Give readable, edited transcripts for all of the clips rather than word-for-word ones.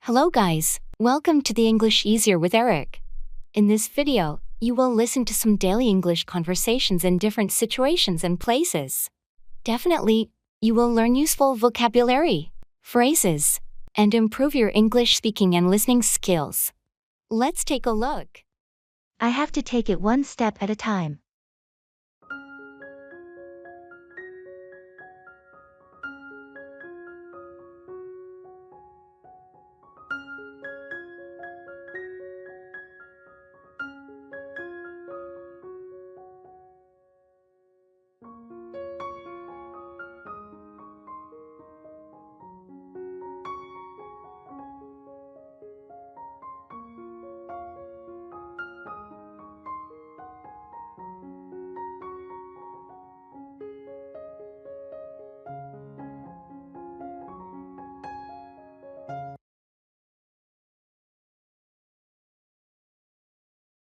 Hello guys, welcome to the English Easier with Eric. In this video, you will listen to some daily English conversations in different situations and places. Definitely, you will learn useful vocabulary, phrases, and improve your English speaking and listening skills. Let's take a look. I have to take it one step at a time.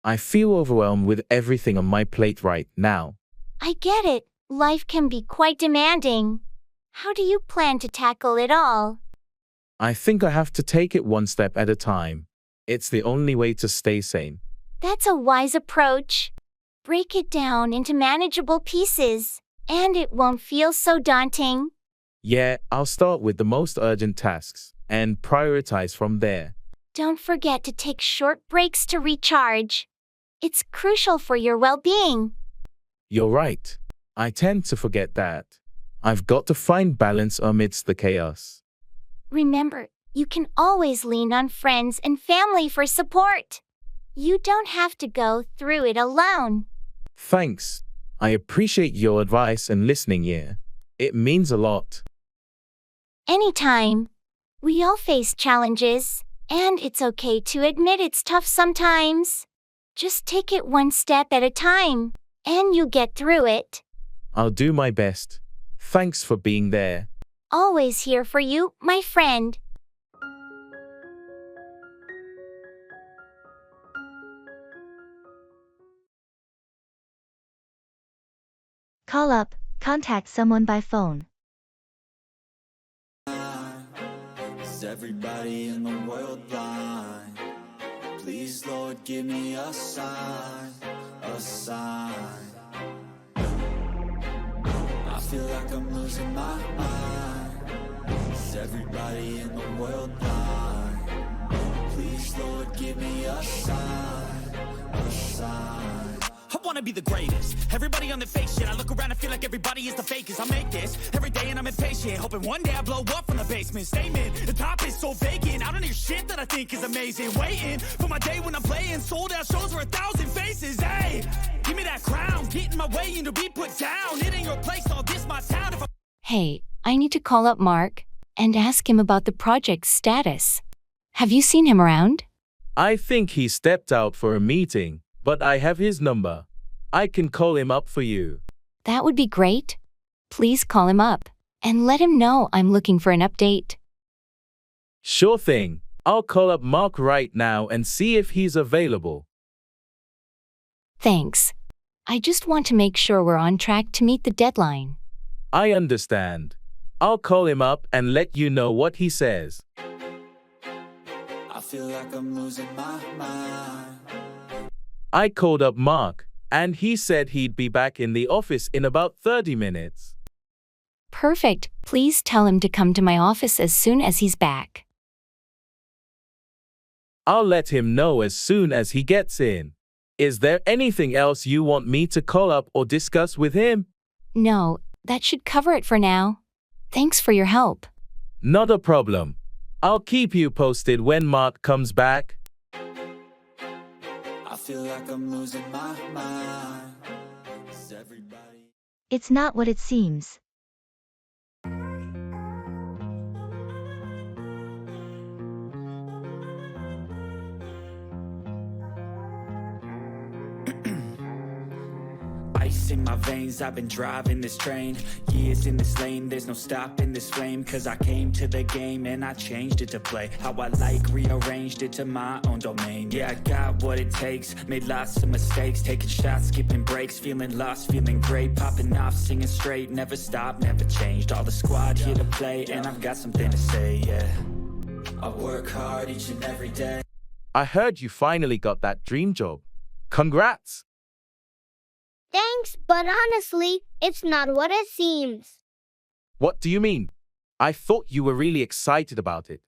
I feel overwhelmed with everything on my plate right now. I get it. Life can be quite demanding. How do you plan to tackle it all? I think I have to take it one step at a time. It's the only way to stay sane. That's a wise approach. Break it down into manageable pieces, and it won't feel so daunting. Yeah, I'll start with the most urgent tasks and prioritize from there. Don't forget to take short breaks to recharge. It's crucial for your well-being. You're right. I tend to forget that. I've got to find balance amidst the chaos. Remember, you can always lean on friends and family for support. You don't have to go through it alone. Thanks. I appreciate your advice and listening here. It means a lot. Anytime. We all face challenges, and it's okay to admit it's tough sometimes. Just take it one step at a time, and you'll get through it. I'll do my best. Thanks for being there. Always here for you, my friend. Call up, contact someone by phone. Is everybody in the world blind? Please, Lord, give me a sign, a sign. I feel like I'm losing my mind. Is everybody in the world blind? Please, Lord, give me a sign, a sign. I wanna be the greatest. Everybody on the fake shit. I look around and feel like everybody is the fakest. I make this every day and I'm impatient, hoping one day I blow up from the basement. Statement, the top is so vacant. I don't hear shit that I think is amazing. Waiting for my day when I'm playing sold out shows for 1,000 faces. Hey, give me that crown. Get in my way and to be put down. It ain't your place, all this my town. If Hey, I need to call up Mark and ask him about the project's status. Have you seen him around? I think he stepped out for a meeting, but I have his number. I can call him up for you. That would be great. Please call him up and let him know I'm looking for an update. Sure thing. I'll call up Mark right now and see if he's available. Thanks. I just want to make sure we're on track to meet the deadline. I understand. I'll call him up and let you know what he says. I feel like I'm losing my mind. I called up Mark, and he said he'd be back in the office in about 30 minutes. Perfect. Please tell him to come to my office as soon as he's back. I'll let him know as soon as he gets in. Is there anything else you want me to call up or discuss with him? No, that should cover it for now. Thanks for your help. Not a problem. I'll keep you posted when Mark comes back. I feel like I'm losing my mind. Is everybody... It's not what it seems. ice in my veins, I've been driving this train. Years in this lane, there's no stopping this flame. Cause I came to the game and I changed it to play how I like, rearranged it to my own domain. Yeah, I got what it takes, made lots of mistakes, taking shots, skipping breaks, feeling lost, feeling great, popping off, singing straight, never stopped, never changed. All the squad here to play and I've got something to say, yeah. I work hard each and every day. I heard you finally got that dream job. Congrats! Thanks, but honestly, it's not what it seems. What do you mean? I thought you were really excited about it.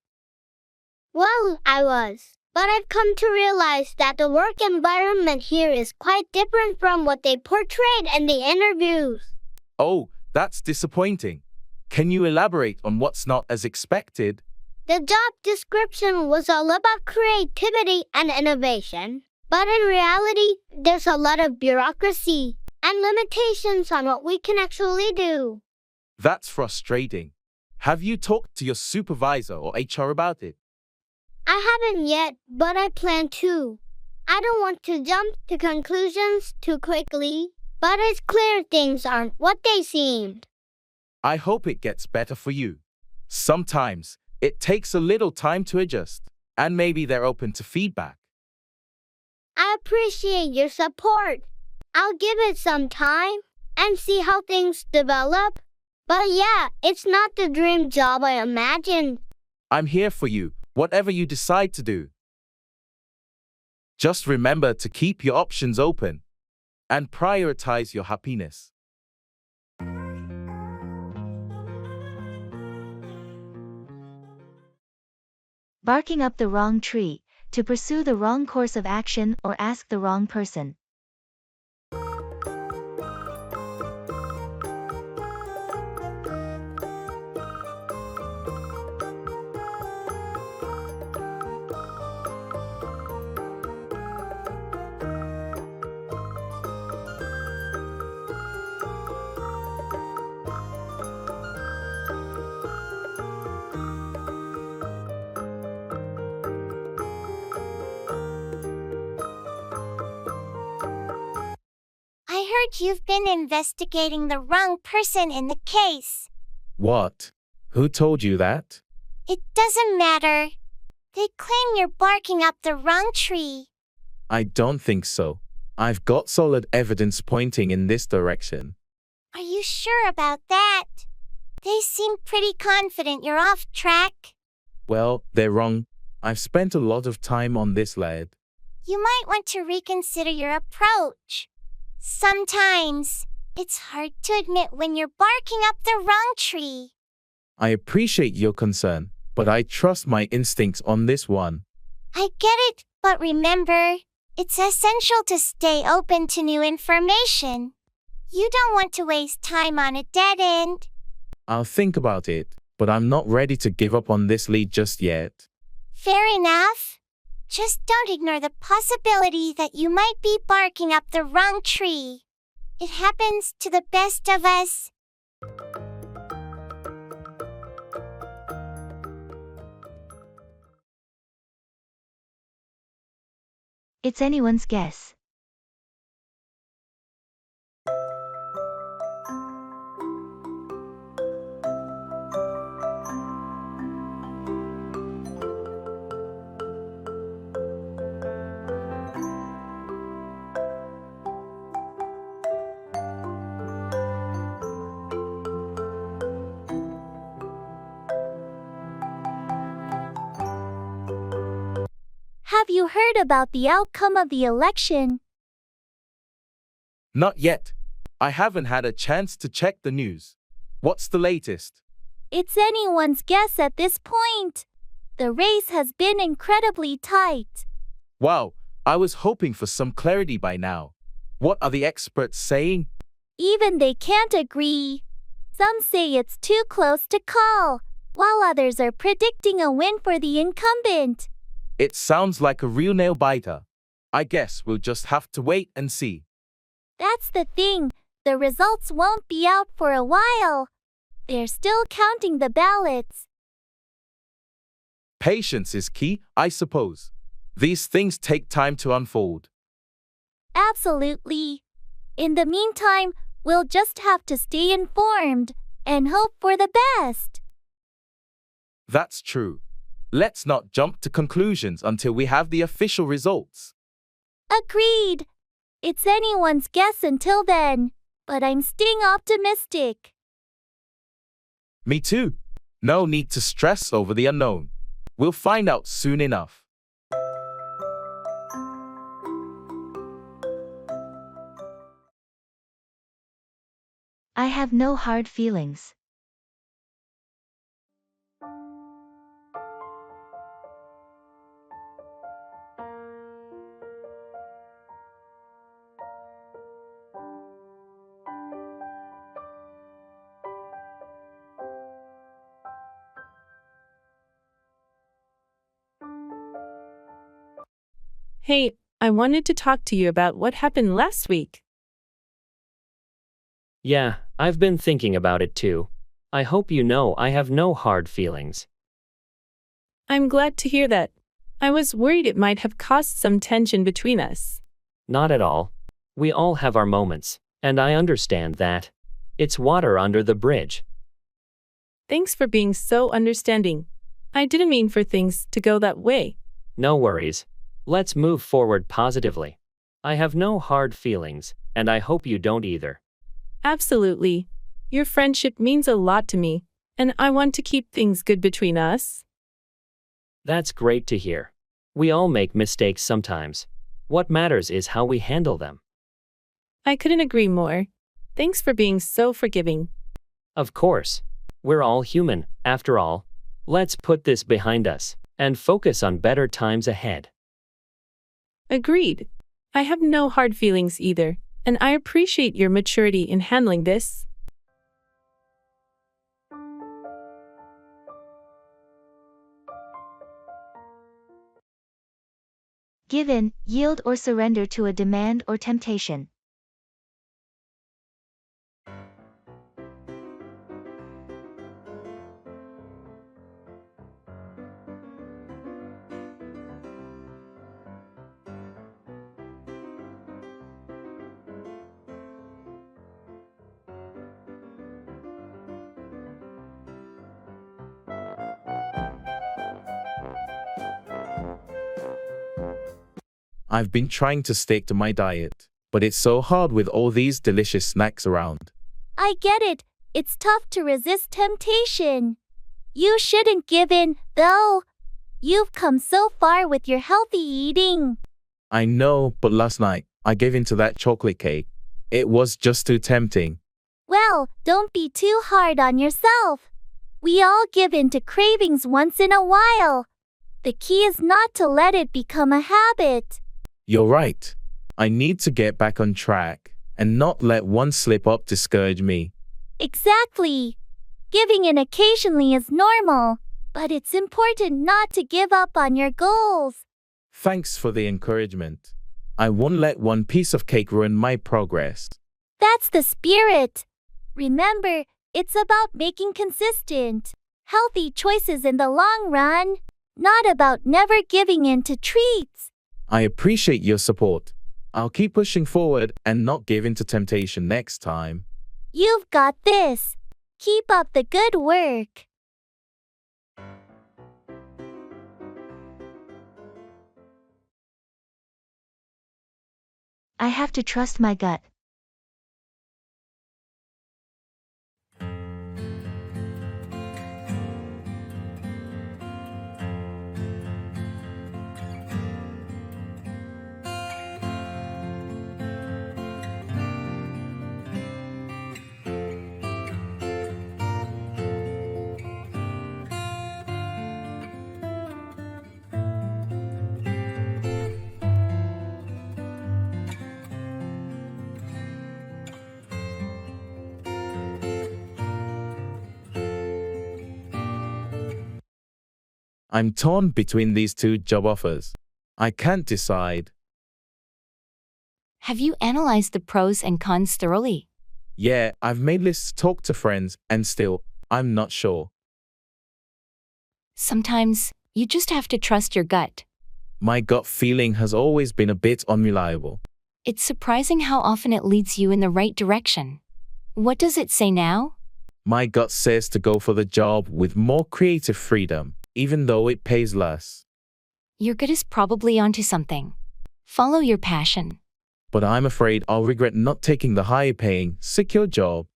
Well, I was. But I've come to realize that the work environment here is quite different from what they portrayed in the interviews. Oh, that's disappointing. Can you elaborate on what's not as expected? The job description was all about creativity and innovation. But in reality, there's a lot of bureaucracy and limitations on what we can actually do. That's frustrating. Have you talked to your supervisor or HR about it? I haven't yet, but I plan to. I don't want to jump to conclusions too quickly, but it's clear things aren't what they seemed. I hope it gets better for you. Sometimes, it takes a little time to adjust, and maybe they're open to feedback. I appreciate your support. I'll give it some time and see how things develop. But yeah, it's not the dream job I imagined. I'm here for you, whatever you decide to do. Just remember to keep your options open and prioritize your happiness. Barking up the wrong tree, to pursue the wrong course of action or ask the wrong person. I heard you've been investigating the wrong person in the case. What? Who told you that? It doesn't matter. They claim you're barking up the wrong tree. I don't think so. I've got solid evidence pointing in this direction. Are you sure about that? They seem pretty confident you're off track. Well, they're wrong. I've spent a lot of time on this, lad. You might want to reconsider your approach. Sometimes, it's hard to admit when you're barking up the wrong tree. I appreciate your concern, but I trust my instincts on this one. I get it, but remember, it's essential to stay open to new information. You don't want to waste time on a dead end. I'll think about it, but I'm not ready to give up on this lead just yet. Fair enough. Just don't ignore the possibility that you might be barking up the wrong tree. It happens to the best of us. It's anyone's guess. Have you heard about the outcome of the election? Not yet. I haven't had a chance to check the news. What's the latest? It's anyone's guess at this point. The race has been incredibly tight. Wow, I was hoping for some clarity by now. What are the experts saying? Even they can't agree. Some say it's too close to call, while others are predicting a win for the incumbent. It sounds like a real nail-biter. I guess we'll just have to wait and see. That's the thing, the results won't be out for a while. They're still counting the ballots. Patience is key, I suppose. These things take time to unfold. Absolutely. In the meantime, we'll just have to stay informed and hope for the best. That's true. Let's not jump to conclusions until we have the official results. Agreed. It's anyone's guess until then, but I'm staying optimistic. Me too. No need to stress over the unknown. We'll find out soon enough. I have no hard feelings. Hey, I wanted to talk to you about what happened last week. Yeah, I've been thinking about it too. I hope you know I have no hard feelings. I'm glad to hear that. I was worried it might have caused some tension between us. Not at all. We all have our moments, and I understand that. It's water under the bridge. Thanks for being so understanding. I didn't mean for things to go that way. No worries. Let's move forward positively. I have no hard feelings, and I hope you don't either. Absolutely. Your friendship means a lot to me, and I want to keep things good between us. That's great to hear. We all make mistakes sometimes. What matters is how we handle them. I couldn't agree more. Thanks for being so forgiving. Of course. We're all human, after all. Let's put this behind us and focus on better times ahead. Agreed. I have no hard feelings either, and I appreciate your maturity in handling this. Give in, yield or surrender to a demand or temptation. I've been trying to stick to my diet, but it's so hard with all these delicious snacks around. I get it. It's tough to resist temptation. You shouldn't give in, though. You've come so far with your healthy eating. I know, but last night, I gave in to that chocolate cake. It was just too tempting. Well, don't be too hard on yourself. We all give in to cravings once in a while. The key is not to let it become a habit. You're right. I need to get back on track and not let one slip up discourage me. Exactly. Giving in occasionally is normal, but it's important not to give up on your goals. Thanks for the encouragement. I won't let one piece of cake ruin my progress. That's the spirit. Remember, it's about making consistent, healthy choices in the long run, not about never giving in to treats. I appreciate your support. I'll keep pushing forward and not give in to temptation next time. You've got this. Keep up the good work. I have to trust my gut. I'm torn between these two job offers. I can't decide. Have you analyzed the pros and cons thoroughly? Yeah, I've made lists, talked to friends, and still, I'm not sure. Sometimes, you just have to trust your gut. My gut feeling has always been a bit unreliable. It's surprising how often it leads you in the right direction. What does it say now? My gut says to go for the job with more creative freedom, even though it pays less. Your gut is probably onto something. Follow your passion. But I'm afraid I'll regret not taking the higher-paying, secure job.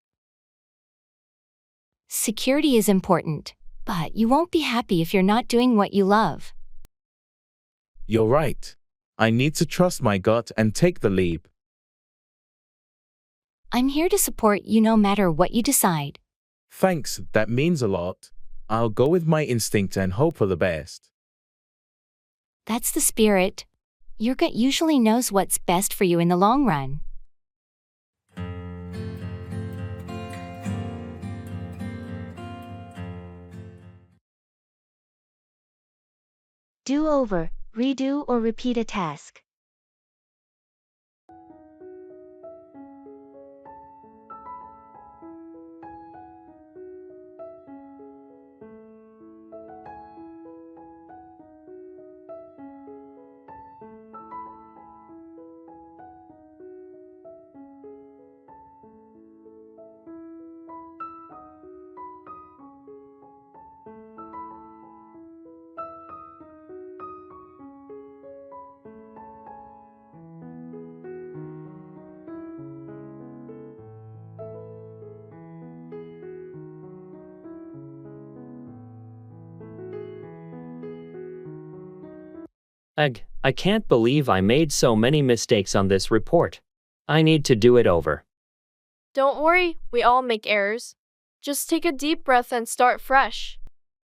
Security is important, But you won't be happy if you're not doing what you love. You're right. I need to trust my gut and take the leap. I'm here to support you no matter what you decide. Thanks, that means a lot. I'll go with my instinct and hope for the best. That's the spirit. Your gut usually knows what's best for you in the long run. Do over, redo or repeat a task. Ugh, I can't believe I made so many mistakes on this report. I need to do it over. Don't worry, we all make errors. Just take a deep breath and start fresh.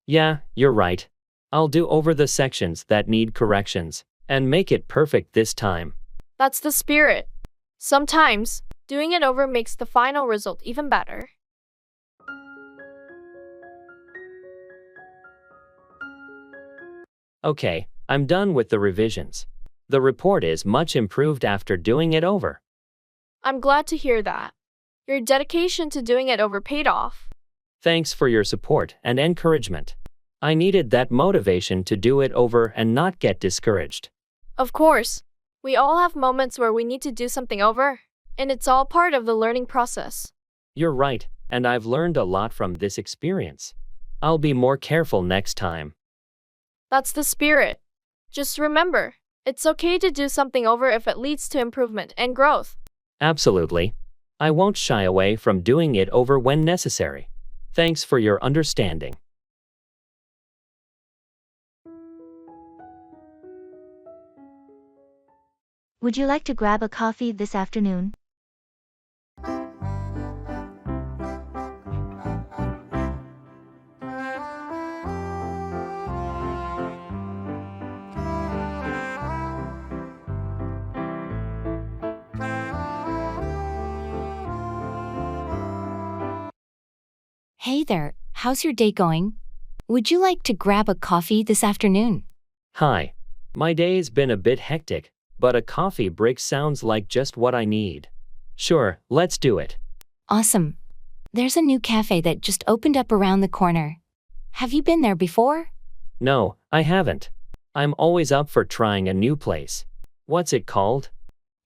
Yeah, you're right. I'll do over the sections that need corrections and make it perfect this time. That's the spirit. Sometimes, doing it over makes the final result even better. Okay, I'm done with the revisions. The report is much improved after doing it over. I'm glad to hear that. Your dedication to doing it over paid off. Thanks for your support and encouragement. I needed that motivation to do it over and not get discouraged. Of course, we all have moments where we need to do something over, and it's all part of the learning process. You're right, and I've learned a lot from this experience. I'll be more careful next time. That's the spirit. Just remember, it's okay to do something over if it leads to improvement and growth. Absolutely. I won't shy away from doing it over when necessary. Thanks for your understanding. Would you like to grab a coffee this afternoon? Hey there, how's your day going? Would you like to grab a coffee this afternoon? Hi. My day's been a bit hectic, but a coffee break sounds like just what I need. Sure, let's do it. Awesome. There's a new cafe that just opened up around the corner. Have you been there before? No, I haven't. I'm always up for trying a new place. What's it called?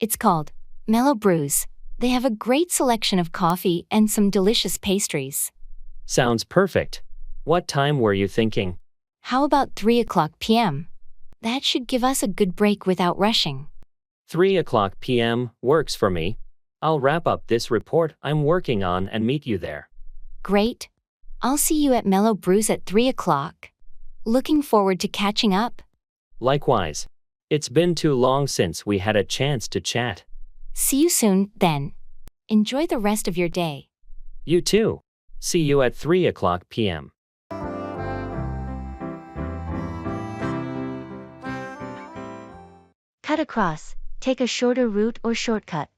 It's called Mellow Brews. They have a great selection of coffee and some delicious pastries. Sounds perfect. What time were you thinking? How about 3 p.m.? That should give us a good break without rushing. 3 p.m. works for me. I'll wrap up this report I'm working on and meet you there. Great. I'll see you at Mellow Brews at 3 o'clock. Looking forward to catching up. Likewise. It's been too long since we had a chance to chat. See you soon, then. Enjoy the rest of your day. You too. See you at 3 p.m. Cut across, take a shorter route or shortcut.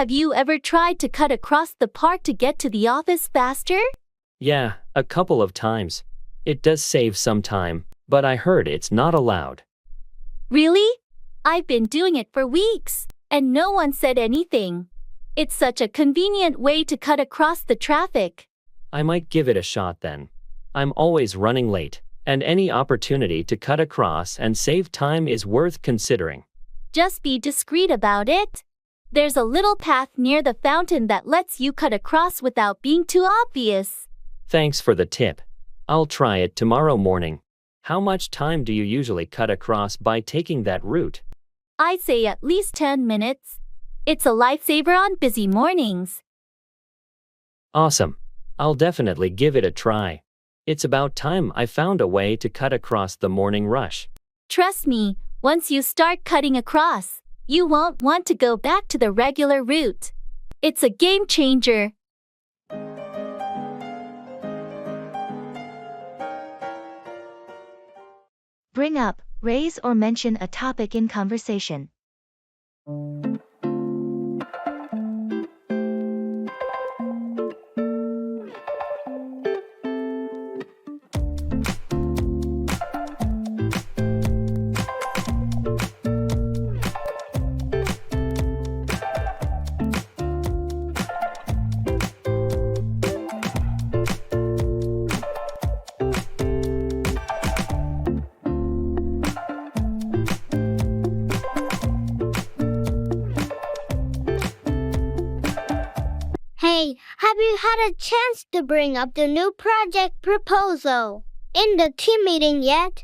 Have you ever tried to cut across the park to get to the office faster? Yeah, a couple of times. It does save some time, but I heard it's not allowed. Really? I've been doing it for weeks, and no one said anything. It's such a convenient way to cut across the traffic. I might give it a shot then. I'm always running late, and any opportunity to cut across and save time is worth considering. Just be discreet about it. There's a little path near the fountain that lets you cut across without being too obvious. Thanks for the tip. I'll try it tomorrow morning. How much time do you usually cut across by taking that route? I'd say at least 10 minutes. It's a lifesaver on busy mornings. Awesome. I'll definitely give it a try. It's about time I found a way to cut across the morning rush. Trust me, once you start cutting across, you won't want to go back to the regular route. It's a game changer. Bring up, raise or mention a topic in conversation. Hey, have you had a chance to bring up the new project proposal in the team meeting yet?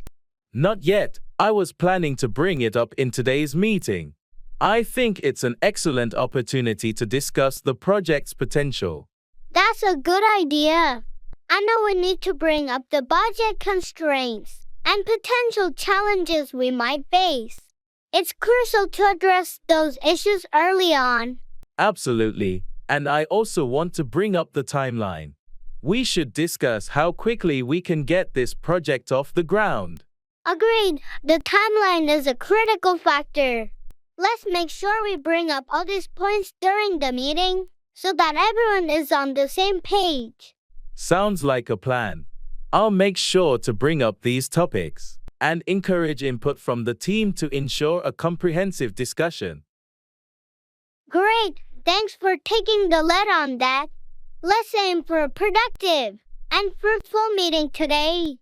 Not yet. I was planning to bring it up in today's meeting. I think it's an excellent opportunity to discuss the project's potential. That's a good idea. I know we need to bring up the budget constraints and potential challenges we might face. It's crucial to address those issues early on. Absolutely. And I also want to bring up the timeline. We should discuss how quickly we can get this project off the ground. Agreed. The timeline is a critical factor. Let's make sure we bring up all these points during the meeting so that everyone is on the same page. Sounds like a plan. I'll make sure to bring up these topics and encourage input from the team to ensure a comprehensive discussion. Great. Thanks for taking the lead on that. Let's aim for a productive and fruitful meeting today.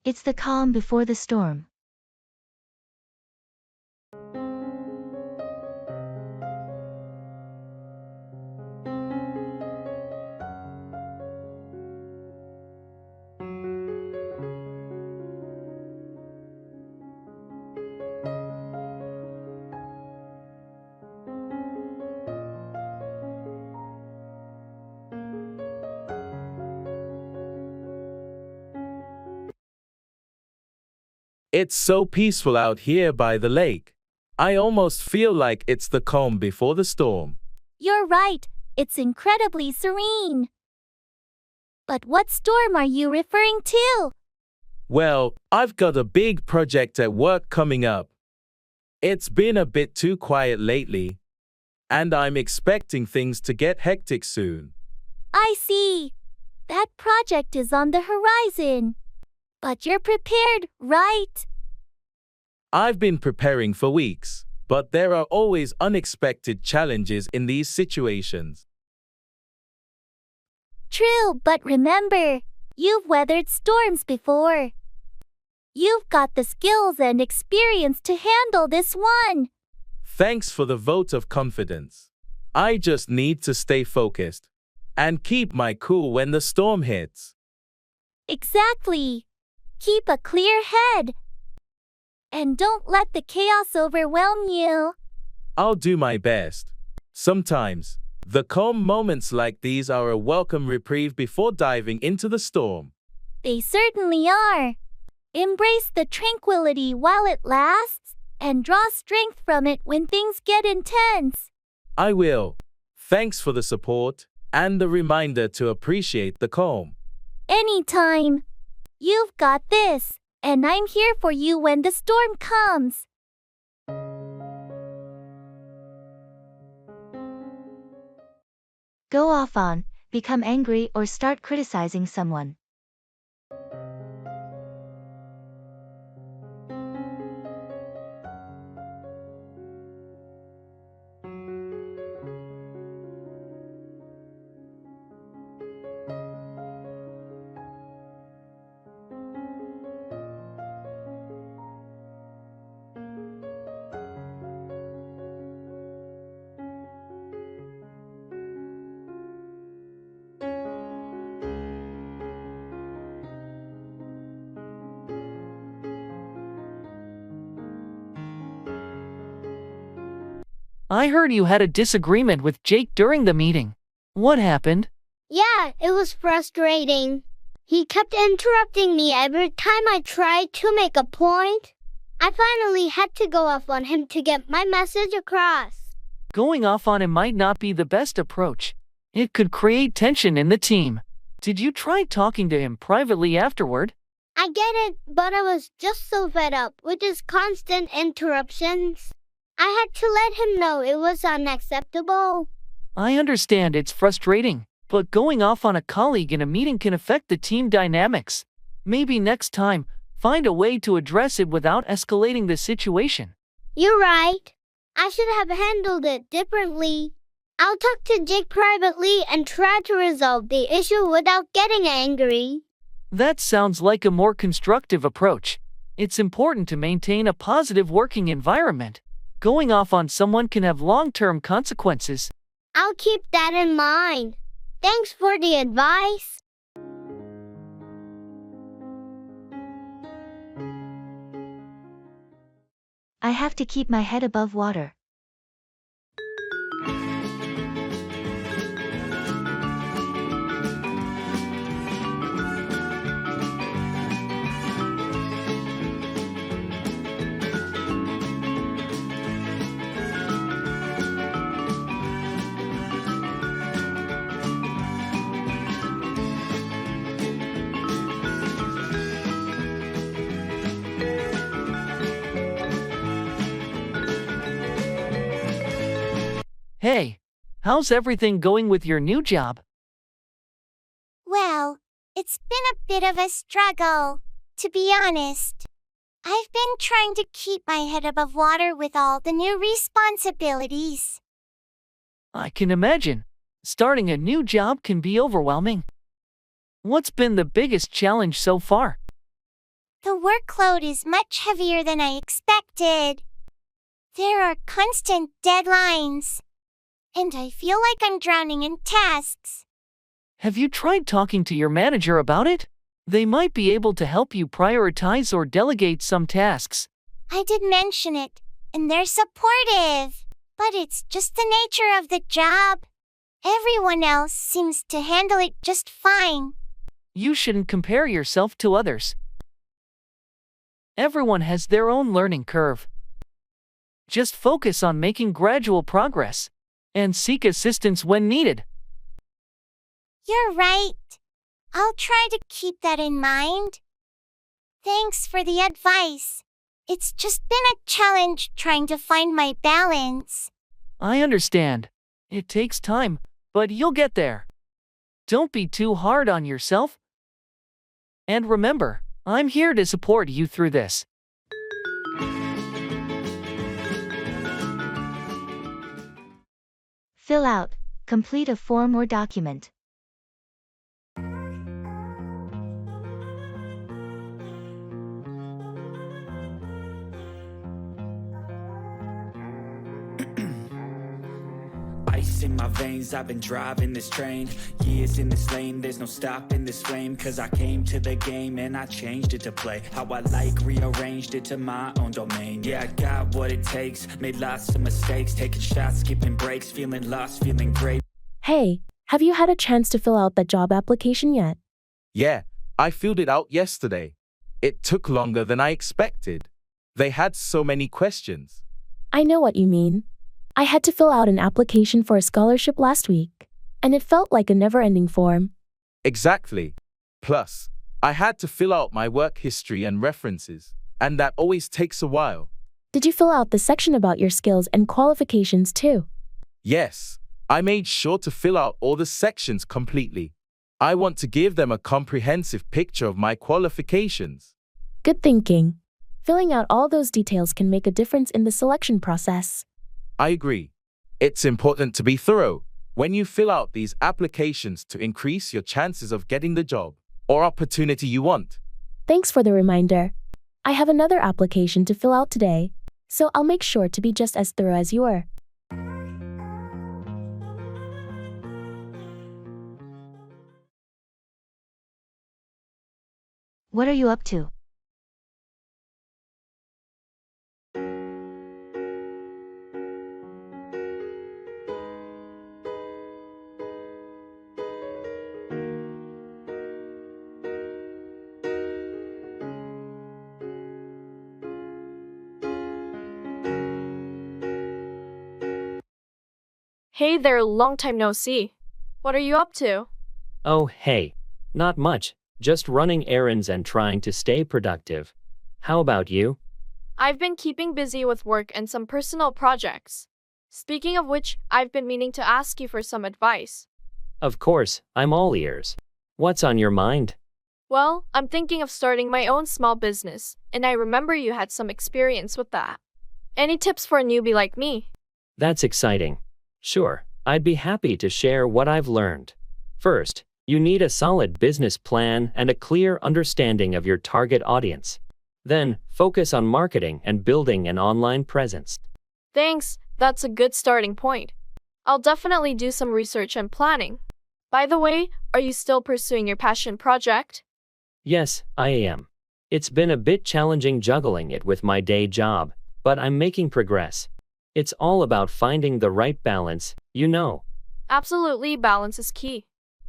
It's the calm before the storm. It's so peaceful out here by the lake. I almost feel like it's the calm before the storm. You're right, it's incredibly serene. But what storm are you referring to? Well, I've got a big project at work coming up. It's been a bit too quiet lately, and I'm expecting things to get hectic soon. I see. That project is on the horizon. But you're prepared, right? I've been preparing for weeks, but there are always unexpected challenges in these situations. True, but remember, you've weathered storms before. You've got the skills and experience to handle this one. Thanks for the vote of confidence. I just need to stay focused and keep my cool when the storm hits. Exactly. Keep a clear head. And don't let the chaos overwhelm you. I'll do my best. Sometimes, the calm moments like these are a welcome reprieve before diving into the storm. They certainly are. Embrace the tranquility while it lasts, and draw strength from it when things get intense. I will. Thanks for the support and the reminder to appreciate the calm. Anytime. You've got this, and I'm here for you when the storm comes. Go off on, become angry or start criticizing someone. I heard you had a disagreement with Jake during the meeting. What happened? Yeah, it was frustrating. He kept interrupting me every time I tried to make a point. I finally had to go off on him to get my message across. Going off on him might not be the best approach. It could create tension in the team. Did you try talking to him privately afterward? I get it, but I was just so fed up with his constant interruptions. I had to let him know it was unacceptable. I understand it's frustrating, but going off on a colleague in a meeting can affect the team dynamics. Maybe next time, find a way to address it without escalating the situation. You're right. I should have handled it differently. I'll talk to Jake privately and try to resolve the issue without getting angry. That sounds like a more constructive approach. It's important to maintain a positive working environment. Going off on someone can have long-term consequences. I'll keep that in mind. Thanks for the advice. I have to keep my head above water. Hey, how's everything going with your new job? Well, it's been a bit of a struggle, to be honest. I've been trying to keep my head above water with all the new responsibilities. I can imagine. Starting a new job can be overwhelming. What's been the biggest challenge so far? The workload is much heavier than I expected. There are constant deadlines, and I feel like I'm drowning in tasks. Have you tried talking to your manager about it? They might be able to help you prioritize or delegate some tasks. I did mention it, and they're supportive, but it's just the nature of the job. Everyone else seems to handle it just fine. You shouldn't compare yourself to others. Everyone has their own learning curve. Just focus on making gradual progress and seek assistance when needed. You're right. I'll try to keep that in mind. Thanks for the advice. It's just been a challenge trying to find my balance. I understand. It takes time, but you'll get there. Don't be too hard on yourself. And remember, I'm here to support you through this. Fill out, complete a form or document. Ice in my veins, I've been driving this train. Years in this lane, there's no stopping this flame. Cause I came to the game and I changed it to play how I like, rearranged it to my own domain. Yeah, I got what it takes, made lots of mistakes, taking shots, skipping breaks, feeling lost, feeling great. Hey, have you had a chance to fill out that job application yet? Yeah, I filled it out yesterday. It took longer than I expected. They had so many questions. I know what you mean. I had to fill out an application for a scholarship last week, and it felt like a never-ending form. Exactly. Plus, I had to fill out my work history and references, and that always takes a while. Did you fill out the section about your skills and qualifications too? Yes, I made sure to fill out all the sections completely. I want to give them a comprehensive picture of my qualifications. Good thinking. Filling out all those details can make a difference in the selection process. I agree. It's important to be thorough when you fill out these applications to increase your chances of getting the job or opportunity you want. Thanks for the reminder. I have another application to fill out today, so I'll make sure to be just as thorough as you are. What are you up to? Hey there, long time no see. What are you up to? Oh, hey. Not much, just running errands and trying to stay productive. How about you? I've been keeping busy with work and some personal projects. Speaking of which, I've been meaning to ask you for some advice. Of course, I'm all ears. What's on your mind? Well, I'm thinking of starting my own small business, and I remember you had some experience with that. Any tips for a newbie like me? That's exciting. Sure, I'd be happy to share what I've learned. First, you need a solid business plan and a clear understanding of your target audience. Then, focus on marketing and building an online presence. Thanks, that's a good starting point. I'll definitely do some research and planning. By the way, are you still pursuing your passion project? Yes, I am. It's been a bit challenging juggling it with my day job, but I'm making progress. It's all about finding the right balance, you know. Absolutely, balance is key.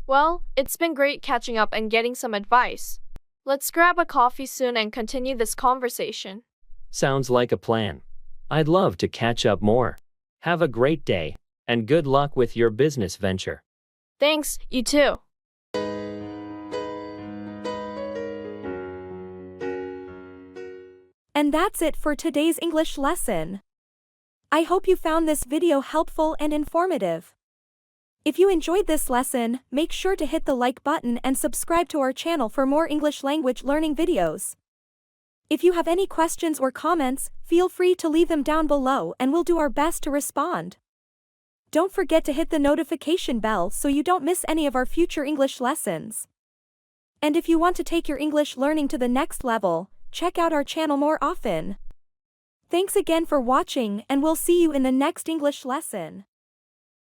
Well, it's been great catching up and getting some advice. Let's grab a coffee soon and continue this conversation. Sounds like a plan. I'd love to catch up more. Have a great day, and good luck with your business venture. Thanks, you too. And that's it for today's English lesson. I hope you found this video helpful and informative. If you enjoyed this lesson, make sure to hit the like button and subscribe to our channel for more English language learning videos. If you have any questions or comments, feel free to leave them down below and we'll do our best to respond. Don't forget to hit the notification bell so you don't miss any of our future English lessons. And if you want to take your English learning to the next level, check out our channel more often. Thanks again for watching and we'll see you in the next English lesson.